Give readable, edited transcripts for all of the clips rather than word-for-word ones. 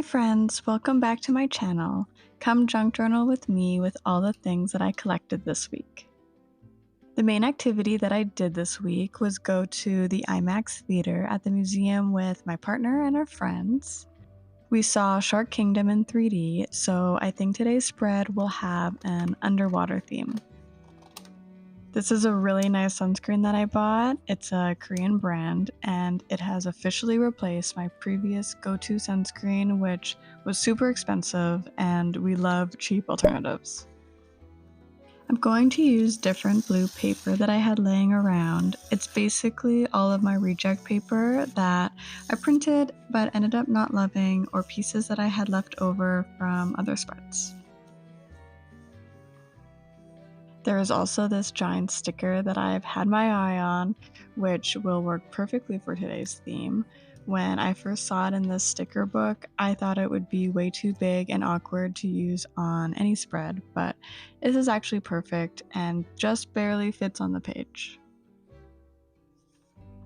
Hi friends, welcome back to my channel. Come junk journal with me with all the things that I collected this week. The main activity that I did this week was go to the IMAX theater at the museum with my partner and our friends. We saw Shark Kingdom in 3D, so I think today's spread will have an underwater theme. This is a really nice sunscreen that I bought. It's a Korean brand, and it has officially replaced my previous go-to sunscreen, which was super expensive, and we love cheap alternatives. I'm going to use different blue paper that I had laying around. It's basically all of my reject paper that I printed but ended up not loving, or pieces that I had left over from other spreads. There is also this giant sticker that I've had my eye on, which will work perfectly for today's theme. When I first saw it in this sticker book, I thought it would be way too big and awkward to use on any spread, but this is actually perfect and just barely fits on the page.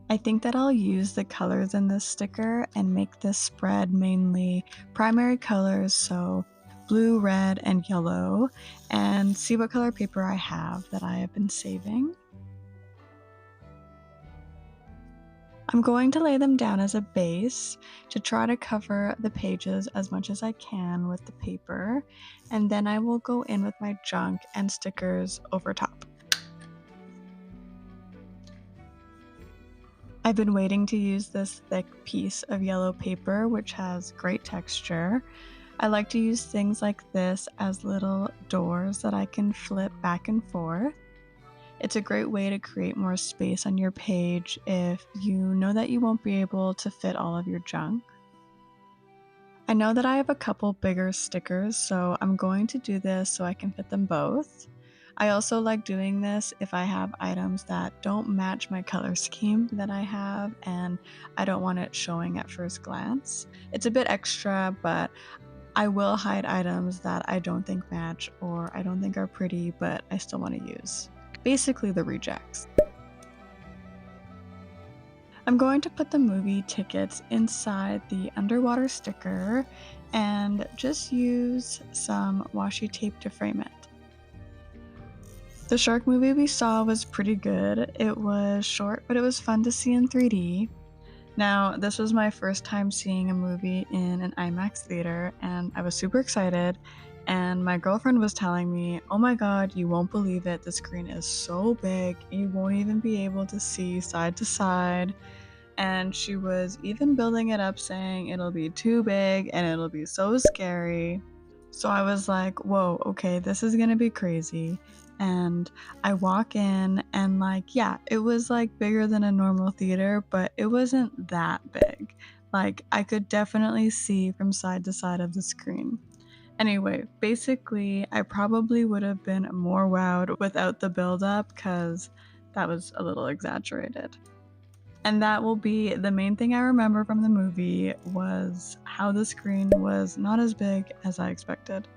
I think that I'll use the colors in this sticker and make this spread mainly primary colors, so blue, red, and yellow, and see what color paper I have that I have been saving. I'm going to lay them down as a base to try to cover the pages as much as I can with the paper, and then I will go in with my junk and stickers over top. I've been waiting to use this thick piece of yellow paper, which has great texture. I like to use things like this as little doors that I can flip back and forth. It's a great way to create more space on your page if you know that you won't be able to fit all of your junk. I know that I have a couple bigger stickers, so I'm going to do this so I can fit them both. I also like doing this if I have items that don't match my color scheme that I have and I don't want it showing at first glance. It's a bit extra, but I will hide items that I don't think match or I don't think are pretty, but I still want to use. Basically the rejects. I'm going to put the movie tickets inside the underwater sticker and just use some washi tape to frame it. The shark movie we saw was pretty good. It was short, but it was fun to see in 3D. Now, this was my first time seeing a movie in an IMAX theater, and I was super excited. And my girlfriend was telling me, oh my god, you won't believe it, the screen is so big, you won't even be able to see side to side. And she was even building it up, saying it'll be too big and it'll be so scary. So I was like, whoa, okay, this is gonna be crazy. And I walk in and yeah, it was bigger than a normal theater, but it wasn't that big. I could definitely see from side to side of the screen. Anyway, basically, I probably would have been more wowed without the build up because that was a little exaggerated. And that will be the main thing I remember from the movie, was how the screen was not as big as I expected.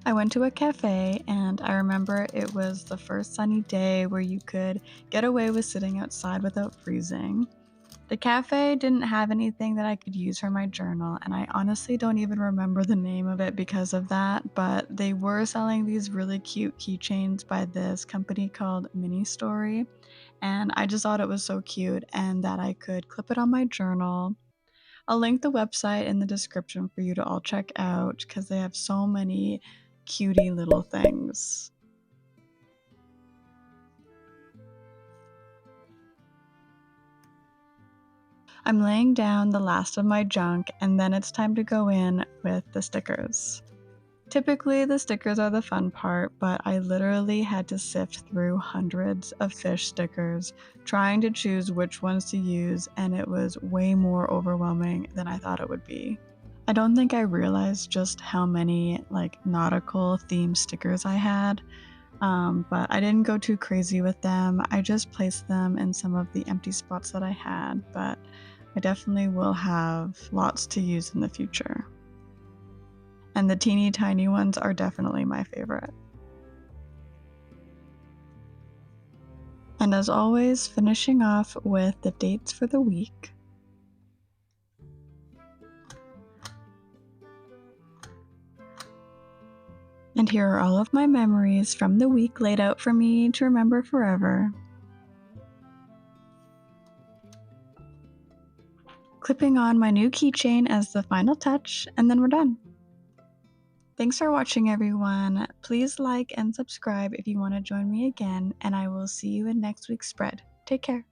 I went to a cafe and I remember it was the first sunny day where you could get away with sitting outside without freezing. The cafe didn't have anything that I could use for my journal, and I honestly don't even remember the name of it because of that, but they were selling these really cute keychains by this company called Mini Story, and I just thought it was so cute and that I could clip it on my journal. I'll link the website in the description for you to all check out because they have so many cutie little things. I'm laying down the last of my junk, and then it's time to go in with the stickers. Typically, the stickers are the fun part, but I literally had to sift through hundreds of fish stickers, trying to choose which ones to use, and it was way more overwhelming than I thought it would be. I don't think I realized just how many nautical themed stickers I had, but I didn't go too crazy with them. I just placed them in some of the empty spots that I had, but I definitely will have lots to use in the future. And the teeny tiny ones are definitely my favorite. And as always, finishing off with the dates for the week. And here are all of my memories from the week laid out for me to remember forever. Clipping on my new keychain as the final touch, and then we're done. Thanks for watching, everyone. Please like and subscribe if you want to join me again, and I will see you in next week's spread. Take care.